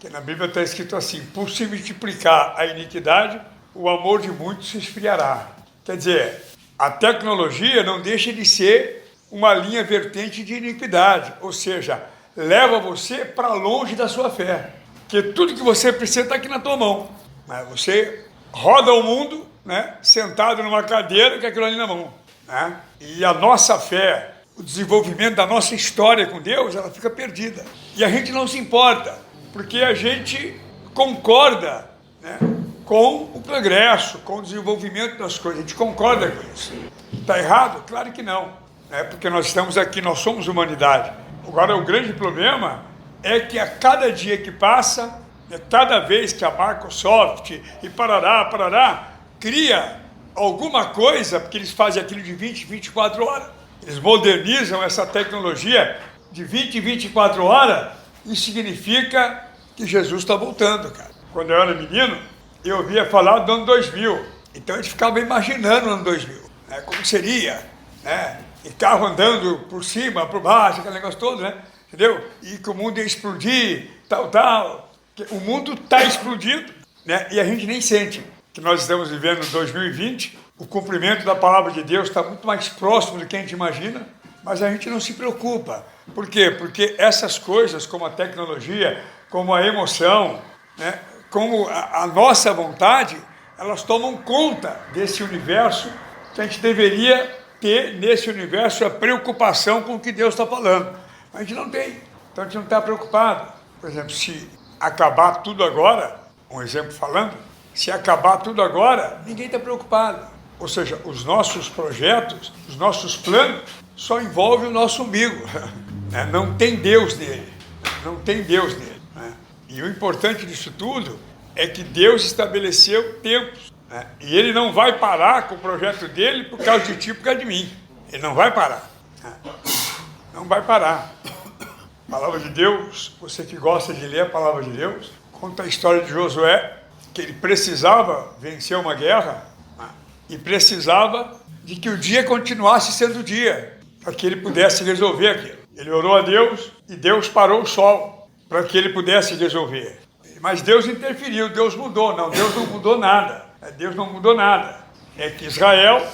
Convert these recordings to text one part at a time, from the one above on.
Que na Bíblia está escrito assim: por se multiplicar a iniquidade, o amor de muitos se esfriará. Quer dizer, a tecnologia não deixa de ser uma linha vertente de iniquidade, ou seja, leva você para longe da sua fé. Porque tudo que você precisa está aqui na tua mão. Mas você roda o mundo, né, sentado numa cadeira com aquilo ali na mão. Né? E a nossa fé, o desenvolvimento da nossa história com Deus, ela fica perdida. E a gente não se importa, porque a gente concorda, né, com o progresso, com o desenvolvimento das coisas. A gente concorda com isso. Está errado? Claro que não. Porque nós estamos aqui, nós somos humanidade. Agora, o grande problema é que a cada dia que passa, cada vez que a Microsoft e parará, cria alguma coisa, porque eles fazem aquilo de 20, 24 horas. Eles modernizam essa tecnologia de 20, 24 horas, isso significa que Jesus está voltando, cara. Quando eu era menino, eu ouvia falar do ano 2000, então a gente ficava imaginando o ano 2000, né? Como seria, né? E carro andando por cima, por baixo, aquele negócio todo, né? Entendeu? E que o mundo ia explodir, tal. O mundo está explodindo, né? E a gente nem sente que nós estamos vivendo em 2020, o cumprimento da palavra de Deus está muito mais próximo do que a gente imagina, mas a gente não se preocupa. Por quê? Porque essas coisas, como a tecnologia, como a emoção, né? Como a nossa vontade, elas tomam conta desse universo que a gente deveria ter nesse universo a preocupação com o que Deus está falando. A gente não tem, então a gente não está preocupado. Por exemplo, se acabar tudo agora, um exemplo falando, se acabar tudo agora, ninguém está preocupado. Ou seja, os nossos projetos, os nossos planos, só envolvem o nosso umbigo. Não tem Deus nele, não tem Deus nele. E o importante disso tudo é que Deus estabeleceu tempos. E Ele não vai parar com o projeto dele por causa de ti, por causa de mim. Ele não vai parar. Não vai parar. A palavra de Deus, você que gosta de ler a palavra de Deus, conta a história de Josué, que ele precisava vencer uma guerra e precisava de que o dia continuasse sendo dia, para que ele pudesse resolver aquilo. Ele orou a Deus e Deus parou o sol para que ele pudesse resolver. Mas Deus interferiu, Deus mudou. Não, Deus não mudou nada. Deus não mudou nada. É que Israel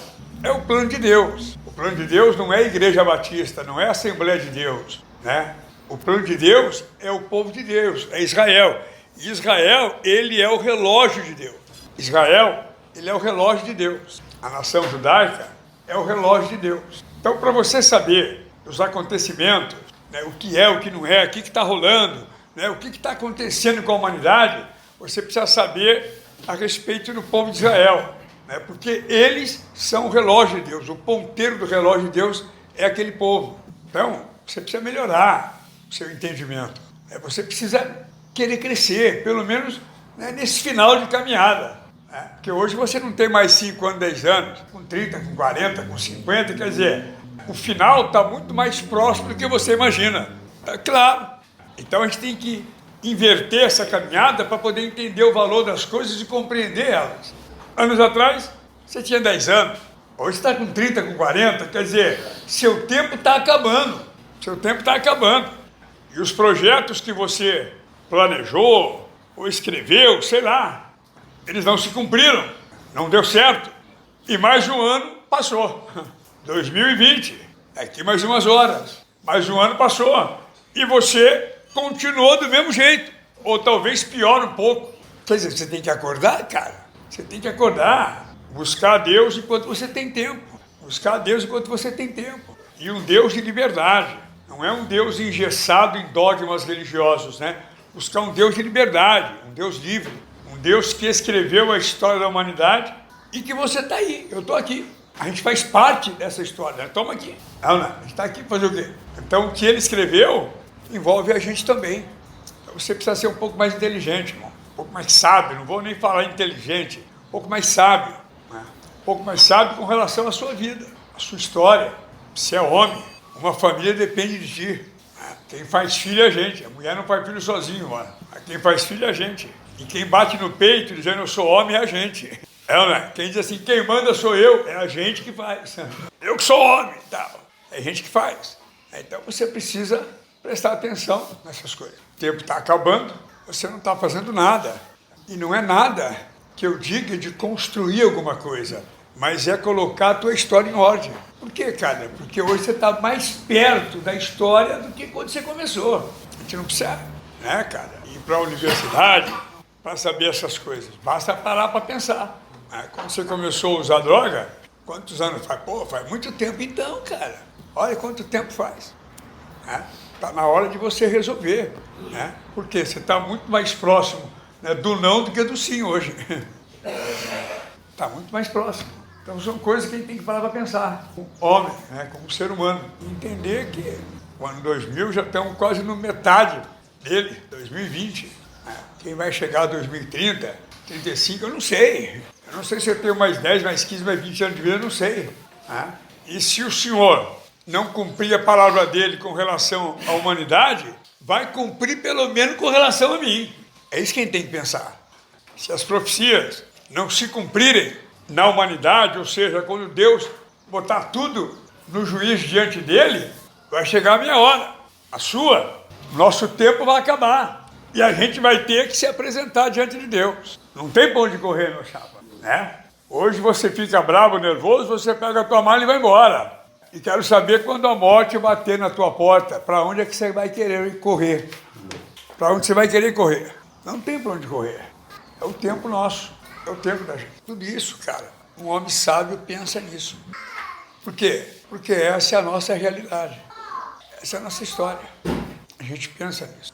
é o plano de Deus. O plano de Deus não é a Igreja Batista, não é a Assembleia de Deus, né? O plano de Deus é o povo de Deus, é Israel. E Israel, ele é o relógio de Deus. Israel, ele é o relógio de Deus. A nação judaica é o relógio de Deus. Então, para você saber os acontecimentos, né, o que não é, o que está rolando, né, o que está acontecendo com a humanidade, você precisa saber a respeito do povo de Israel, né, porque eles são o relógio de Deus, o ponteiro do relógio de Deus é aquele povo. Então, você precisa melhorar o seu entendimento, né, você precisa querer crescer, pelo menos, né, nesse final de caminhada, né, porque hoje você não tem mais 5 anos, 10 anos, com 30, com 40, com 50, quer dizer, o final está muito mais próximo do que você imagina, tá claro. Então a gente tem que inverter essa caminhada para poder entender o valor das coisas e compreender elas. Anos atrás, você tinha 10 anos, hoje está com 30, com 40, quer dizer, seu tempo está acabando, E os projetos que você planejou ou escreveu, sei lá, eles não se cumpriram, não deu certo. E mais um ano passou, 2020, aqui mais umas horas, mais um ano passou, e você continuou do mesmo jeito, ou talvez pior um pouco. Quer dizer, você tem que acordar, cara. Você tem que acordar, buscar a Deus enquanto você tem tempo. E um Deus de liberdade. Não é um Deus engessado em dogmas religiosos, né? Buscar um Deus de liberdade, um Deus livre. Um Deus que escreveu a história da humanidade e que você está aí, eu estou aqui. A gente faz parte dessa história, né? Toma aqui. Não, a gente está aqui para fazer o quê? Então, o que ele escreveu envolve a gente também. Então, você precisa ser um pouco mais inteligente, irmão. Um pouco mais sábio, não vou nem falar inteligente, um pouco mais sábio, né? Um pouco mais sábio com relação à sua vida, à sua história. Você é homem, uma família depende de ti. Quem faz filho é a gente, a mulher não faz filho sozinho, mano. Quem faz filho é a gente. E quem bate no peito dizendo eu sou homem é a gente. Né? Quem diz assim, quem manda sou eu, é a gente que faz. Eu que sou homem, tal. É a gente que faz. Então você precisa prestar atenção nessas coisas. O tempo está acabando, você não está fazendo nada. E não é nada que eu diga de construir alguma coisa, mas é colocar a tua história em ordem. Por quê, cara? Porque hoje você está mais perto da história do que quando você começou. A gente não precisa, né, cara, ir para a universidade para saber essas coisas. Basta parar para pensar. Quando você começou a usar droga, quantos anos faz? Pô, faz muito tempo então, cara. Olha quanto tempo faz. Está na hora de você resolver. Né? Porque você está muito mais próximo, né, do não do que do sim hoje. Está muito mais próximo. Então são coisas que a gente tem que parar para pensar. Como homem, né, como ser humano. Entender que o ano 2000 já estamos quase no metade dele, 2020. Né? Quem vai chegar a 2030, 35, eu não sei. Eu não sei se eu tenho mais 10, mais 15, mais 20 anos de vida, eu não sei. Né? E se o senhor não cumprir a palavra dele com relação à humanidade, vai cumprir pelo menos com relação a mim. É isso que a gente tem que pensar. Se as profecias não se cumprirem na humanidade, ou seja, quando Deus botar tudo no juiz diante dele, vai chegar a minha hora, a sua. Nosso tempo vai acabar. E a gente vai ter que se apresentar diante de Deus. Não tem pra onde correr, meu chapa. Né? Hoje você fica bravo, nervoso, você pega a tua mala e vai embora. E quero saber quando a morte bater na tua porta, para onde é que você vai querer correr? Para onde você vai querer correr? Não tem para onde correr. É o tempo nosso, é o tempo da gente. Tudo isso, cara, um homem sábio pensa nisso. Por quê? Porque essa é a nossa realidade. Essa é a nossa história. A gente pensa nisso.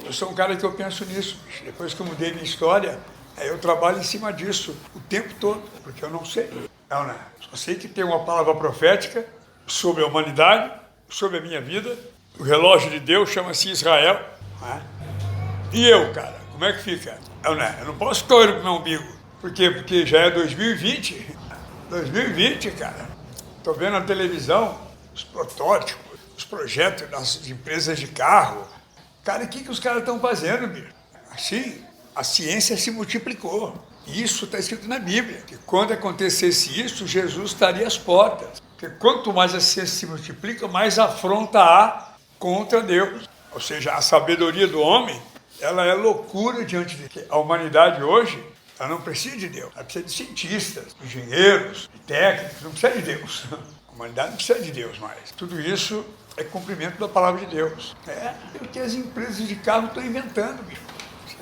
Eu sou um cara que eu penso nisso. Depois que eu mudei minha história, eu trabalho em cima disso o tempo todo, porque eu não sei. Não, né? Só sei que tem uma palavra profética sobre a humanidade, sobre a minha vida. O relógio de Deus chama-se Israel. Né? E eu, cara, como é que fica? Eu não posso ficar olhando pro meu umbigo. Por quê? Porque já é 2020. 2020, cara. Estou vendo na televisão os protótipos, os projetos das empresas de carro. Cara, o que os caras estão fazendo, bicho? Assim, a ciência se multiplicou. Isso está escrito na Bíblia, que quando acontecesse isso, Jesus estaria às portas. Porque quanto mais a ciência se multiplica, mais afronta há contra Deus. Ou seja, a sabedoria do homem, ela é loucura diante de Deus. A humanidade hoje, ela não precisa de Deus. Ela precisa de cientistas, de engenheiros, de técnicos, não precisa de Deus. A humanidade não precisa de Deus mais. Tudo isso é cumprimento da palavra de Deus. É o que as empresas de carro estão inventando, bicho.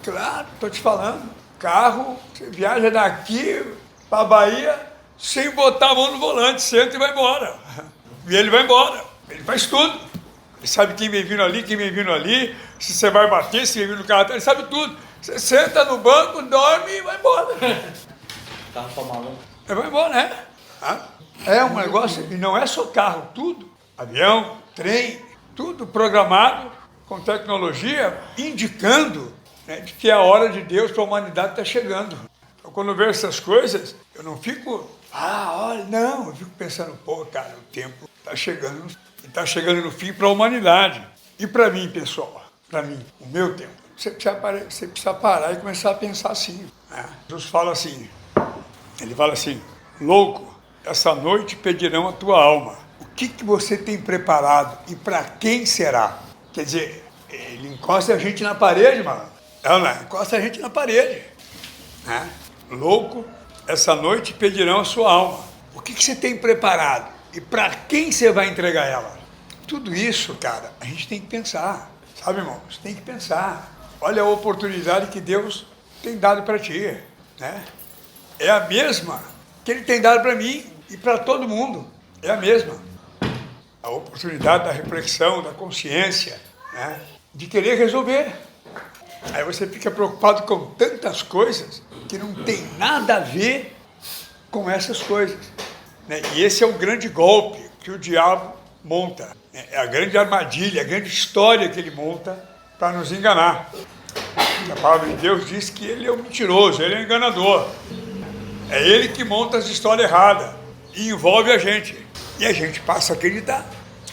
Claro, estou te falando. Carro, você viaja daqui para a Bahia sem botar a mão no volante, senta e vai embora. E ele vai embora. Ele faz tudo. Ele sabe quem vem vindo ali, quem vem vindo ali, se você vai bater, se vem vindo no carro, ele sabe tudo. Você senta no banco, dorme e vai embora. Carro tá maluco. Ele vai embora, né? É um negócio, e não é só carro, tudo. Avião, trem, tudo programado com tecnologia, indicando, né, de que a hora de Deus para a humanidade está chegando. Então, quando eu vejo essas coisas, eu não fico, olha, não, eu fico pensando, pô, cara, o tempo está chegando, e está chegando no fim para a humanidade. E para mim, pessoal, para mim, o meu tempo, você precisa parar e começar a pensar assim. Né? Jesus fala assim, ele fala assim, louco, essa noite pedirão a tua alma. O que você tem preparado e para quem será? Quer dizer, ele encosta a gente na parede, mano. Encosta a gente na parede. Né? Louco, essa noite pedirão a sua alma. O que você tem preparado e para quem você vai entregar ela? Tudo isso, cara, a gente tem que pensar. Sabe, irmão? Você tem que pensar. Olha a oportunidade que Deus tem dado para ti. Né? É a mesma que Ele tem dado para mim e para todo mundo. É a mesma. A oportunidade da reflexão, da consciência, né? De querer resolver. Aí você fica preocupado com tantas coisas que não tem nada a ver com essas coisas. Né? E esse é o grande golpe que o diabo monta. É a grande armadilha, a grande história que ele monta para nos enganar. A palavra de Deus diz que ele é um mentiroso, ele é um enganador. É ele que monta as histórias erradas e envolve a gente. E a gente passa a acreditar.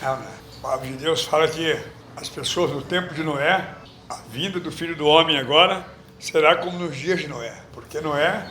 A palavra de Deus fala que as pessoas no tempo de Noé, a vinda do Filho do Homem agora, será como nos dias de Noé. Porque Noé,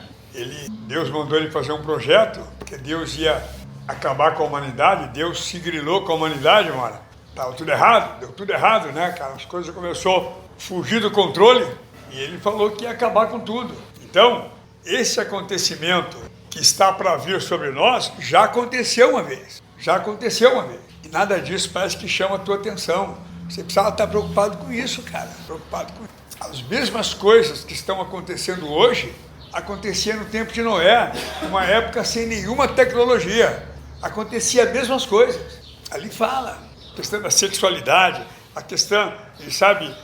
Deus mandou ele fazer um projeto, que Deus ia acabar com a humanidade, Deus se grilou com a humanidade, mano. Estava tudo errado, deu tudo errado, né, cara? As coisas começaram a fugir do controle. E ele falou que ia acabar com tudo. Então, esse acontecimento que está para vir sobre nós já aconteceu uma vez. Já aconteceu uma vez. E nada disso parece que chama a tua atenção. Você precisava estar preocupado com isso, cara. Preocupado com isso. As mesmas coisas que estão acontecendo hoje, acontecia no tempo de Noé, uma época sem nenhuma tecnologia. Acontecia as mesmas coisas. Ali fala a questão da sexualidade, a questão, sabe,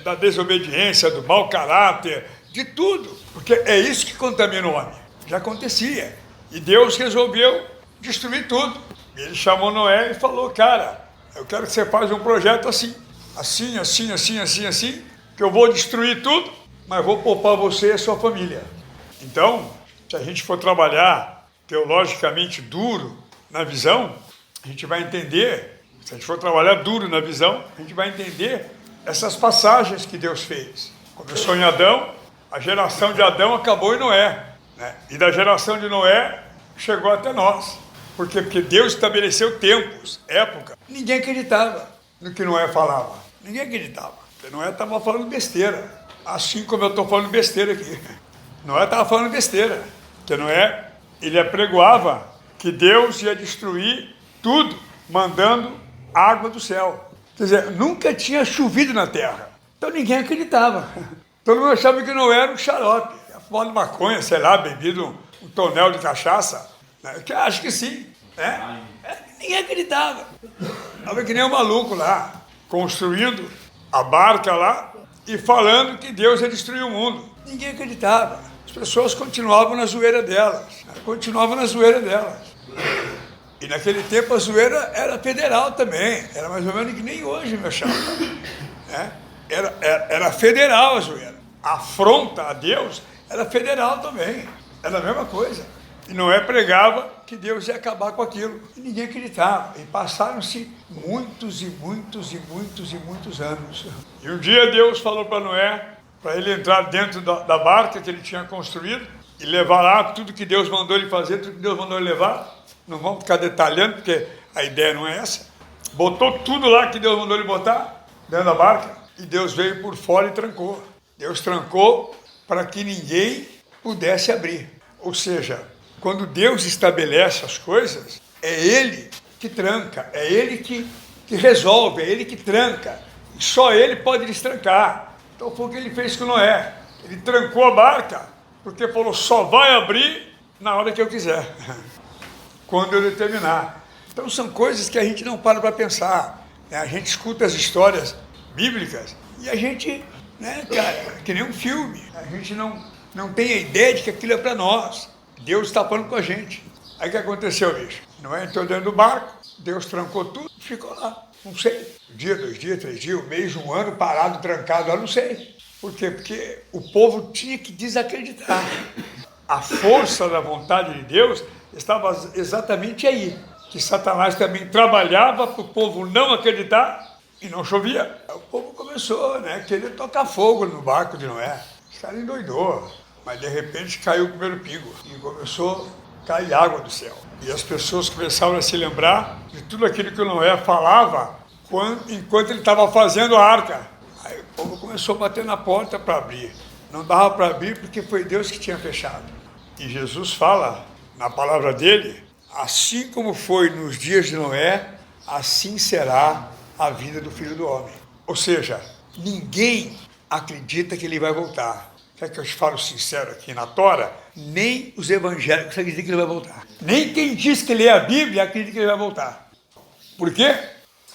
da desobediência, do mau caráter, de tudo. Porque é isso que contamina o homem. Já acontecia. E Deus resolveu destruir tudo. Ele chamou Noé e falou, cara, eu quero que você faça um projeto assim, que eu vou destruir tudo, mas vou poupar você e a sua família. Então, se a gente for trabalhar teologicamente duro na visão, a gente vai entender, se a gente for trabalhar duro na visão, a gente vai entender essas passagens que Deus fez. Começou em Adão, a geração de Adão acabou em Noé, né? E da geração de Noé chegou até nós. Por quê? Porque Deus estabeleceu tempos, época. Ninguém acreditava no que Noé falava. Ninguém acreditava. Porque Noé estava falando besteira. Assim como eu estou falando besteira aqui. Noé estava falando besteira. Porque Noé, ele apregoava que Deus ia destruir tudo, mandando água do céu. Quer dizer, nunca tinha chovido na terra. Então ninguém acreditava. Todo mundo achava que Noé era um xarope. Fumado de maconha, sei lá, bebido um tonel de cachaça. Eu acho que sim. Né? Ninguém acreditava. Estava que nem um maluco lá, construindo a barca lá e falando que Deus ia destruir o mundo. Ninguém acreditava. As pessoas continuavam na zoeira delas. E naquele tempo a zoeira era federal também. Era mais ou menos que nem hoje, meu chapa. Né? Era federal a zoeira. A afronta a Deus era federal também. Era a mesma coisa. E Noé pregava que Deus ia acabar com aquilo. E ninguém acreditava. E passaram-se muitos anos. E um dia Deus falou para Noé, para ele entrar dentro da barca que ele tinha construído e levar lá tudo que Deus mandou ele fazer, tudo que Deus mandou ele levar. Não vamos ficar detalhando, porque a ideia não é essa. Botou tudo lá que Deus mandou ele botar dentro da barca. E Deus veio por fora e trancou. Deus trancou para que ninguém pudesse abrir. Ou seja, quando Deus estabelece as coisas, é Ele que tranca, é Ele que resolve, é Ele que tranca. E só Ele pode destrancar. Então foi o que Ele fez com Noé. Ele trancou a barca, porque falou, só vai abrir na hora que eu quiser, quando eu determinar. Então são coisas que a gente não para pensar. Né? A gente escuta as histórias bíblicas e a gente, né, cara, que nem um filme. A gente não tem a ideia de que aquilo é para nós. Deus está falando com a gente. Aí o que aconteceu, bicho? Noé entrou dentro do barco, Deus trancou tudo e ficou lá. Não sei. Um dia, 2 dias, 3 dias, um mês, um ano, parado, trancado lá, não sei. Por quê? Porque o povo tinha que desacreditar. A força da vontade de Deus estava exatamente aí. Que Satanás também trabalhava para o povo não acreditar e não chovia. Aí o povo começou, né, a querer tocar fogo no barco de Noé. Os caras endoidou. Mas de repente caiu o primeiro pingo e começou a cair água do céu. E as pessoas começaram a se lembrar de tudo aquilo que o Noé falava enquanto ele estava fazendo a arca. Aí o povo começou a bater na porta para abrir. Não dava para abrir porque foi Deus que tinha fechado. E Jesus fala na palavra dele, assim como foi nos dias de Noé, assim será a vinda do Filho do Homem. Ou seja, ninguém acredita que ele vai voltar. Quer que eu te falo sincero aqui na Tora? Nem os evangélicos acreditam que ele vai voltar. Nem quem diz que lê a Bíblia acredita que ele vai voltar. Por quê?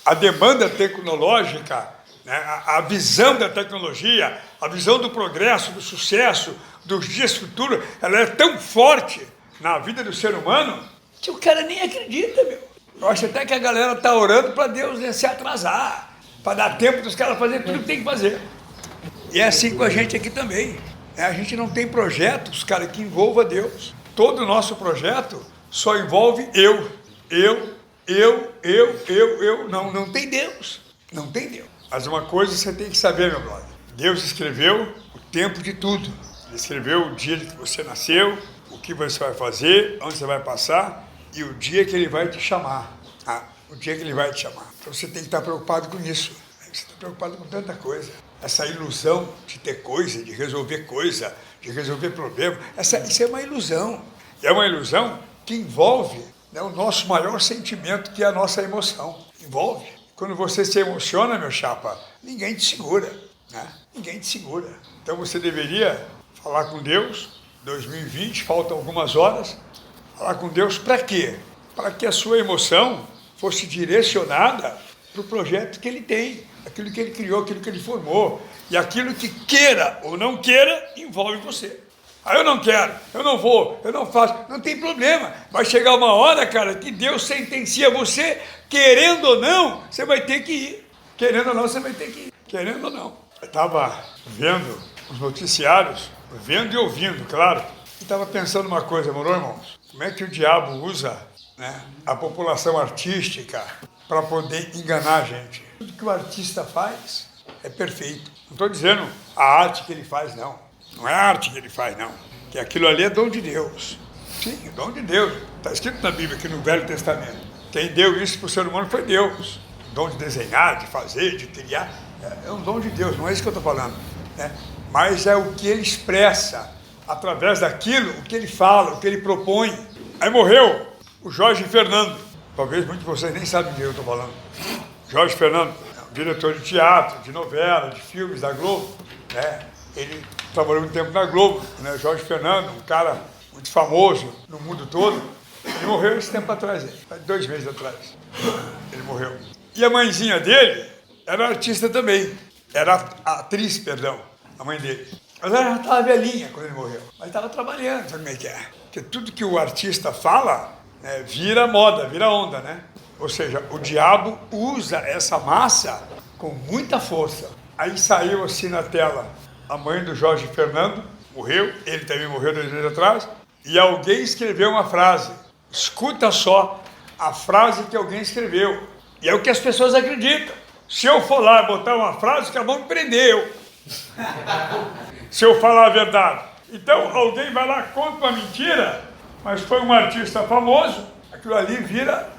A demanda tecnológica, né, a visão da tecnologia, a visão do progresso, do sucesso, dos dias futuros, ela é tão forte na vida do ser humano que o cara nem acredita, meu. Eu acho até que a galera está orando para Deus, né, se atrasar, para dar tempo dos caras fazerem tudo que tem que fazer. E é assim com a gente aqui também. A gente não tem projetos, cara, que envolva Deus. Todo o nosso projeto só envolve eu. Não tem Deus. Não tem Deus. Mas uma coisa você tem que saber, meu brother. Deus escreveu o tempo de tudo. Ele escreveu o dia que você nasceu, o que você vai fazer, onde você vai passar e o dia que Ele vai te chamar. O dia que Ele vai te chamar. Então você tem que estar preocupado com isso. Você está preocupado com tanta coisa. essa ilusão de ter coisa, de resolver problema, isso é uma ilusão. É uma ilusão que envolve, né, o nosso maior sentimento, que é a nossa emoção. Envolve. Quando você se emociona, meu chapa, ninguém te segura, né? Ninguém te segura. Então você deveria falar com Deus. 2020, faltam algumas horas. Falar com Deus para quê? Para que a sua emoção fosse direcionada para o projeto que ele tem, aquilo que ele criou, aquilo que ele formou. E aquilo que queira ou não queira, envolve você. Eu não quero, eu não vou, eu não faço. Não tem problema. Vai chegar uma hora, cara, que Deus sentencia você, querendo ou não, você vai ter que ir. Querendo ou não, você vai ter que ir. Querendo ou não. Eu estava vendo os noticiários, vendo e ouvindo, claro. E estava pensando uma coisa, morou, irmãos? Como é que o diabo usa, né, a população artística para poder enganar a gente? Tudo que o artista faz é perfeito. Não estou dizendo a arte que ele faz, não. Não é a arte que ele faz, não. Que aquilo ali é dom de Deus. Sim, é dom de Deus. Está escrito na Bíblia, aqui no Velho Testamento. Quem deu isso para o ser humano foi Deus. O dom de desenhar, de fazer, de criar. É um dom de Deus, não é isso que eu estou falando, né? Mas é o que ele expressa através daquilo, o que ele fala, o que ele propõe. Aí morreu o Jorge Fernando. Talvez muitos de vocês nem sabem de quem eu estou falando. Jorge Fernando, diretor de teatro, de novela, de filmes da Globo, né? Ele trabalhou muito tempo na Globo, né? Jorge Fernando, um cara muito famoso no mundo todo. Ele morreu esse tempo atrás, 2 meses atrás. Ele morreu. E a mãezinha dele era artista também. Era atriz, perdão, a mãe dele. Mas ela já estava velhinha quando ele morreu. Mas estava trabalhando, sabe como é que é? Porque tudo que o artista fala, né, vira moda, vira onda, né? Ou seja, o diabo usa essa massa com muita força. Aí saiu assim na tela a mãe do Jorge Fernando, morreu, ele também morreu 2 meses atrás, e alguém escreveu uma frase. Escuta só a frase que alguém escreveu. E é o que as pessoas acreditam. Se eu for lá botar uma frase, que vão me prender. Se eu falar a verdade. Então, alguém vai lá, conta uma mentira, mas foi um artista famoso, aquilo ali vira...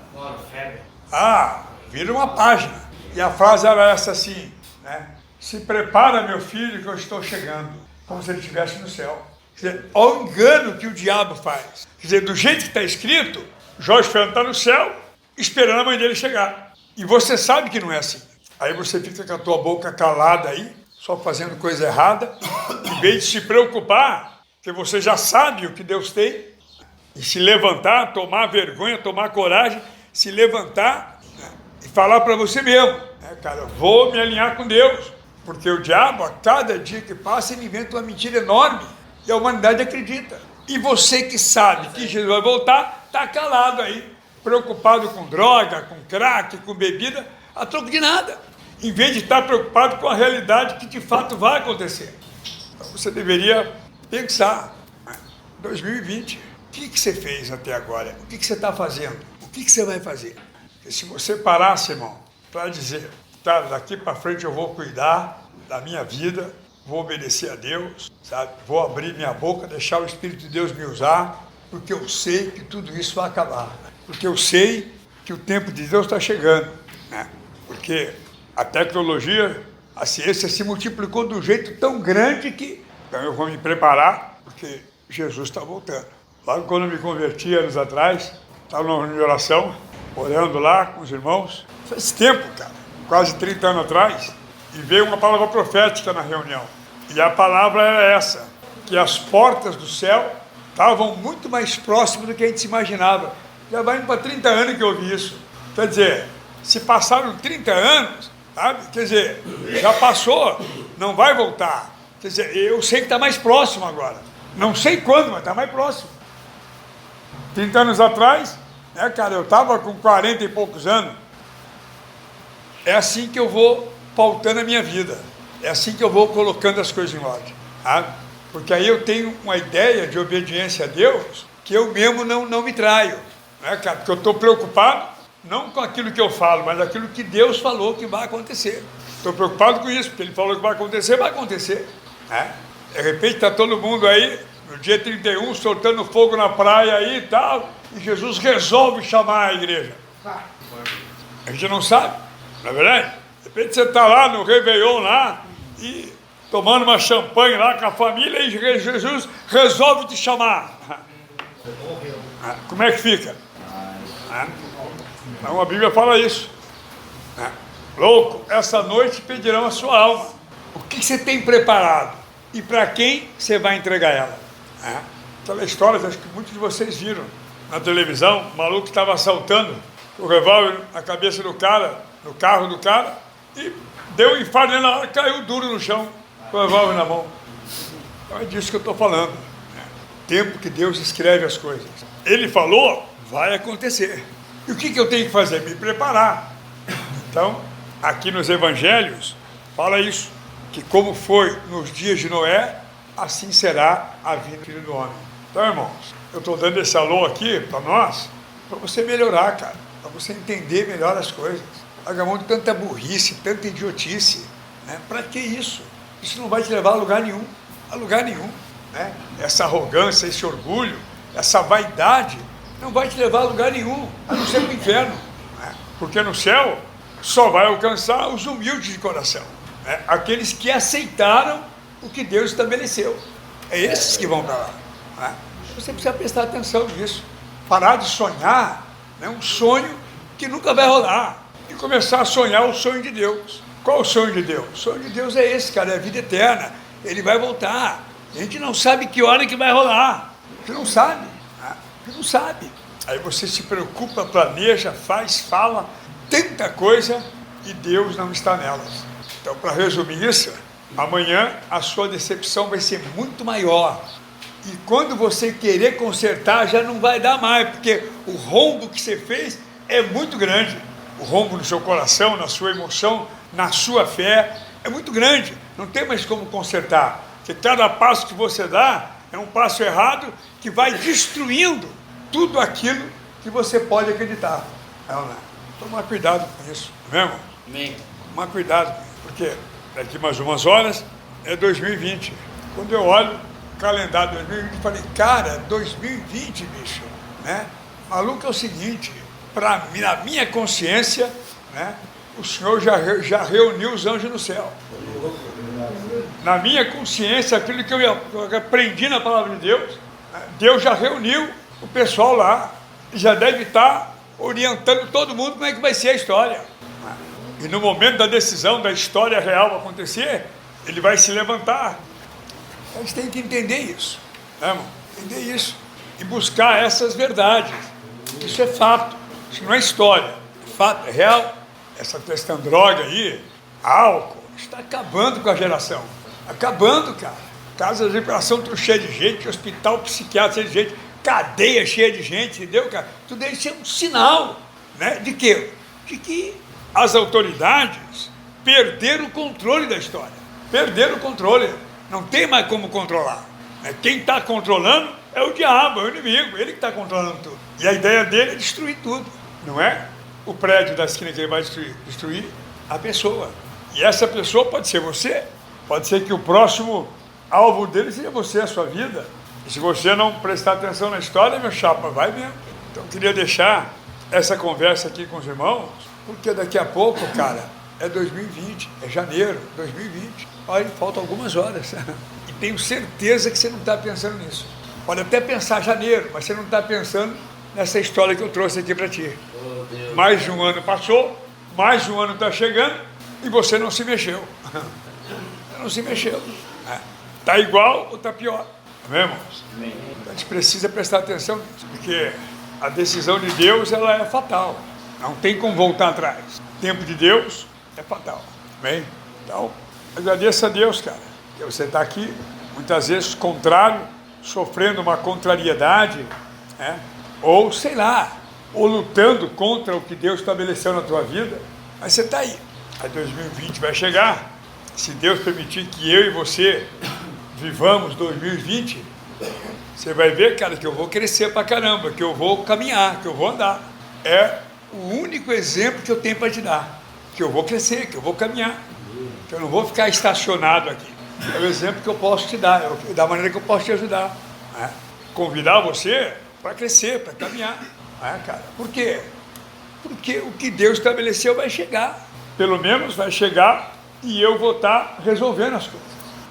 vira uma página. E a frase era essa assim, né? Se prepara, meu filho, que eu estou chegando. Como se ele estivesse no céu. Quer dizer, olha o engano que o diabo faz. Quer dizer, do jeito que está escrito, Jorge Fernando está no céu, esperando a mãe dele chegar. E você sabe que não é assim. Aí você fica com a tua boca calada aí, só fazendo coisa errada, em vez de se preocupar, que você já sabe o que Deus tem, e se levantar, tomar vergonha, tomar coragem, se levantar, né, e falar para você mesmo, né, cara, eu vou me alinhar com Deus, porque o diabo, a cada dia que passa, ele inventa uma mentira enorme, e a humanidade acredita. E você que sabe que Jesus vai voltar, está calado aí, preocupado com droga, com crack, com bebida, a troco de nada. Em vez de estar preocupado com a realidade que de fato vai acontecer. Então você deveria pensar, né? 2020, o que você fez até agora? O que você está fazendo? O que você vai fazer? Porque se você parasse, irmão, para dizer, tá, daqui para frente eu vou cuidar da minha vida, vou obedecer a Deus, sabe? Vou abrir minha boca, deixar o Espírito de Deus me usar, porque eu sei que tudo isso vai acabar. Porque eu sei que o tempo de Deus está chegando, né? Porque a tecnologia, a ciência se multiplicou de um jeito tão grande que... Então eu vou me preparar, porque Jesus está voltando. Logo quando eu me converti, anos atrás, estava numa reunião de oração, orando lá com os irmãos. Faz tempo, cara, quase 30 anos atrás, e veio uma palavra profética na reunião. E a palavra era essa, que as portas do céu estavam muito mais próximas do que a gente se imaginava. Já vai indo para 30 anos que eu ouvi isso. Quer dizer, se passaram 30 anos, sabe? Quer dizer, já passou, não vai voltar. Quer dizer, eu sei que está mais próximo agora. Não sei quando, mas está mais próximo. 30 anos atrás, né, cara, eu estava com 40 e poucos anos. É assim que eu vou pautando a minha vida. É assim que eu vou colocando as coisas em ordem. Tá? Porque aí eu tenho uma ideia de obediência a Deus que eu mesmo não me traio. Né, cara? Porque eu estou preocupado não com aquilo que eu falo, mas aquilo que Deus falou que vai acontecer. Estou preocupado com isso, porque Ele falou que vai acontecer. Né? De repente está todo mundo aí, no dia 31, soltando fogo na praia aí e tal, e Jesus resolve chamar a igreja. A gente não sabe, não é verdade? De repente você está lá no Réveillon lá, e tomando uma champanhe lá com a família e Jesus resolve te chamar. Como é que fica? Então a Bíblia fala isso. Louco, essa noite pedirão a sua alma. O que você tem preparado? E para quem você vai entregar ela? Aquela história, acho que muitos de vocês viram na televisão, o maluco estava assaltando o revólver na cabeça do cara, no carro do cara, e deu um infarto e na hora caiu duro no chão, com o revólver na mão. Então é disso que eu estou falando. Tempo que Deus escreve as coisas. Ele falou, vai acontecer. E o que eu tenho que fazer? Me preparar. Então, aqui nos evangelhos, fala isso, que como foi nos dias de Noé, assim será a vinda do Filho do Homem. Então, irmãos, eu estou dando esse alô aqui para nós, para você melhorar, cara, para você entender melhor as coisas. Larga mão de tanta burrice, tanta idiotice, né? Para que isso? Isso não vai te levar a lugar nenhum, né? Essa arrogância, esse orgulho, essa vaidade, não vai te levar a lugar nenhum, a não ser para o inferno, né? Porque no céu só vai alcançar os humildes de coração, né? Aqueles que aceitaram o que Deus estabeleceu. É esses que vão para lá, né? Você precisa prestar atenção nisso, parar de sonhar, né, um sonho que nunca vai rolar, e começar a sonhar o sonho de Deus. Qual o sonho de Deus? O sonho de Deus é esse, cara, é a vida eterna. Ele vai voltar. A gente não sabe que hora que vai rolar. A gente não sabe, né? A gente não sabe. Aí você se preocupa, planeja, faz, fala, tanta coisa, e Deus não está nelas. Então, para resumir isso, amanhã a sua decepção vai ser muito maior. E quando você querer consertar, já não vai dar mais, porque o rombo que você fez é muito grande. O rombo no seu coração, na sua emoção, na sua fé, é muito grande. Não tem mais como consertar. Porque cada passo que você dá é um passo errado que vai destruindo tudo aquilo que você pode acreditar. Tomar cuidado com isso, não é, irmão? Amém. Tomar cuidado, porque daqui mais umas horas é 2020. Quando eu olho o calendário de 2020, eu falei, cara, 2020, bicho, né? Maluco é o seguinte, para mim, na minha consciência, né, o Senhor já reuniu os anjos no céu. Na minha consciência, aquilo que eu aprendi na palavra de Deus, né, Deus já reuniu o pessoal lá, e já deve estar orientando todo mundo como é que vai ser a história. E no momento da decisão da história real acontecer, ele vai se levantar. A gente tem que entender isso, né, irmão? Entender isso e buscar essas verdades. Isso é fato, isso não é história, é fato, é real. Essa questão droga aí, álcool, está acabando com a geração. Acabando, cara. Casa de recuperação tudo cheio de gente, hospital psiquiátrico cheio de gente, cadeia cheia de gente, entendeu, cara? Tudo isso é um sinal, né? De quê? De que as autoridades perderam o controle da história. Perderam o controle. Não tem mais como controlar. Quem está controlando é o diabo, é o inimigo, ele que está controlando tudo. E a ideia dele é destruir tudo. Não é o prédio da esquina que ele vai destruir a pessoa. E essa pessoa pode ser você, pode ser que o próximo alvo dele seja você, a sua vida. E se você não prestar atenção na história, meu chapa, vai mesmo. Então eu queria deixar essa conversa aqui com os irmãos, porque daqui a pouco, cara, é 2020, é janeiro, 2020. Olha, faltam algumas horas. E tenho certeza que você não está pensando nisso. Pode até pensar janeiro, mas você não está pensando nessa história que eu trouxe aqui para ti. Mais de um ano passou, mais de um ano está chegando, e você não se mexeu. Você não se mexeu. Está igual ou está pior. Não é, irmãos? A gente precisa prestar atenção nisso, porque a decisão de Deus, ela é fatal. Não tem como voltar atrás. O tempo de Deus é fatal. Amém? Então, agradeça a Deus, cara, que você está aqui, muitas vezes contrário, sofrendo uma contrariedade, né? Ou sei lá, ou lutando contra o que Deus estabeleceu na tua vida, mas você está aí. Aí 2020 vai chegar, se Deus permitir que eu e você vivamos 2020, você vai ver, cara, que eu vou crescer pra caramba, que eu vou caminhar, que eu vou andar. É o único exemplo que eu tenho para te dar, que eu vou crescer, que eu vou caminhar, que eu não vou ficar estacionado aqui. É o exemplo que eu posso te dar, é da maneira que eu posso te ajudar, né? Convidar você para crescer, para caminhar, né, cara? Por quê? Porque o que Deus estabeleceu vai chegar, pelo menos vai chegar e eu vou estar resolvendo as coisas.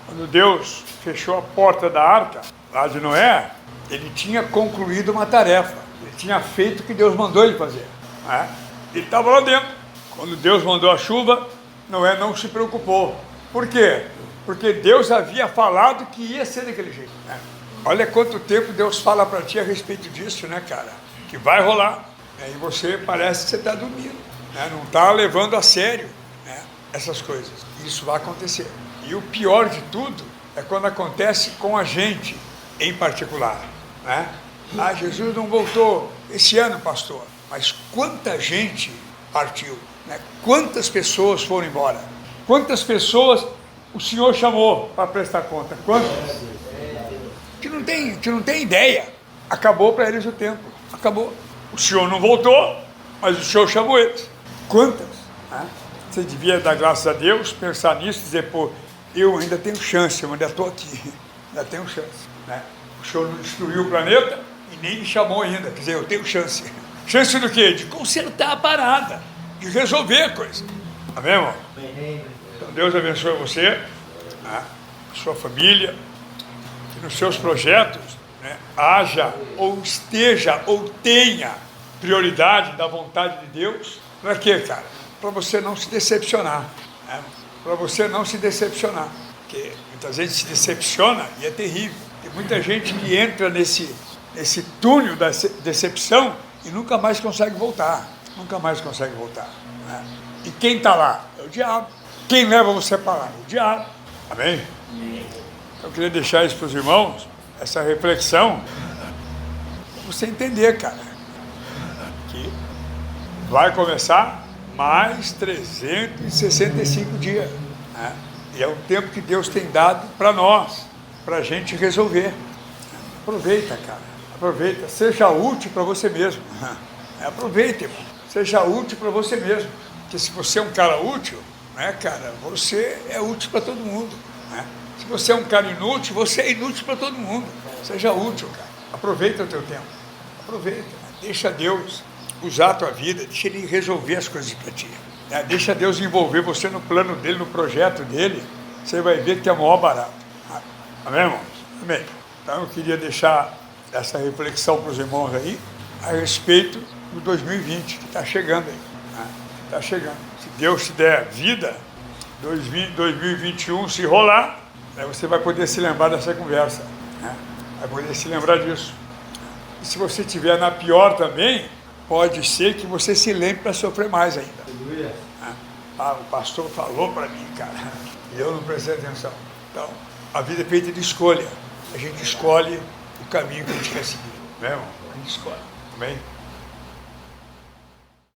Quando Deus fechou a porta da arca, lá de Noé, ele tinha concluído uma tarefa. Ele tinha feito o que Deus mandou ele fazer. Né? Ele estava lá dentro. Quando Deus mandou a chuva, Noé não se preocupou. Por quê? Porque Deus havia falado que ia ser daquele jeito. Né? Olha quanto tempo Deus fala para ti a respeito disso, né, cara? Que vai rolar. Né? E você parece que você está dormindo. Né? Não está levando a sério, né, essas coisas. Isso vai acontecer. E o pior de tudo é quando acontece com a gente em particular. Né? Ah, Jesus não voltou esse ano, pastor. Mas quanta gente partiu? Né? Quantas pessoas foram embora? Quantas pessoas o Senhor chamou para prestar conta? Quantas? Que não tem ideia. Acabou para eles o tempo. Acabou. O Senhor não voltou, mas o Senhor chamou eles. Quantas? Né? Você devia dar graças a Deus, pensar nisso e dizer, pô, eu ainda tenho chance, eu ainda estou aqui. Ainda tenho chance. Né? O Senhor não destruiu o planeta e nem me chamou ainda. Quer dizer, eu tenho chance. Chance do quê? De consertar a parada, de resolver a coisa. Amém, irmão? Então Deus abençoe você, né? A sua família, que nos seus projetos, né, haja ou esteja ou tenha prioridade da vontade de Deus. Para quê, cara? Para você não se decepcionar. Né? Para você não se decepcionar. Porque muitas vezes se decepciona e é terrível. Tem muita gente que entra nesse túnel da decepção e nunca mais consegue voltar. Nunca mais consegue voltar. Né? E quem está lá? É o diabo. Quem leva você para lá? O diabo. Amém? Eu queria deixar isso para os irmãos, essa reflexão, para você entender, cara, que vai começar mais 365 dias. Né? E é o tempo que Deus tem dado para nós, para a gente resolver. Aproveita, cara. Aproveita. Seja útil para você mesmo. Aproveita, irmão. Seja útil para você mesmo. Porque se você é um cara útil, né, cara, você é útil para todo mundo. Né? Se você é um cara inútil, você é inútil para todo mundo. Seja útil, cara. Aproveita o teu tempo. Aproveita. Né? Deixa Deus usar a tua vida. Deixa Ele resolver as coisas para ti. Né? Deixa Deus envolver você no plano dele, no projeto dele. Você vai ver que é o maior barato. Amém, irmãos? Amém. Então eu queria deixar essa reflexão para os irmãos aí a respeito do 2020 que está chegando aí. Né? Está chegando. Se Deus te der vida, 2021 se rolar, aí você vai poder se lembrar dessa conversa. Né? Vai poder se lembrar disso. E se você estiver na pior também, pode ser que você se lembre para sofrer mais ainda. Né? Ah, o pastor falou para mim, cara, e eu não prestei atenção. Então, a vida é feita de escolha. A gente escolhe o caminho que a gente quer seguir. Né, irmão? A gente escolhe. Amém?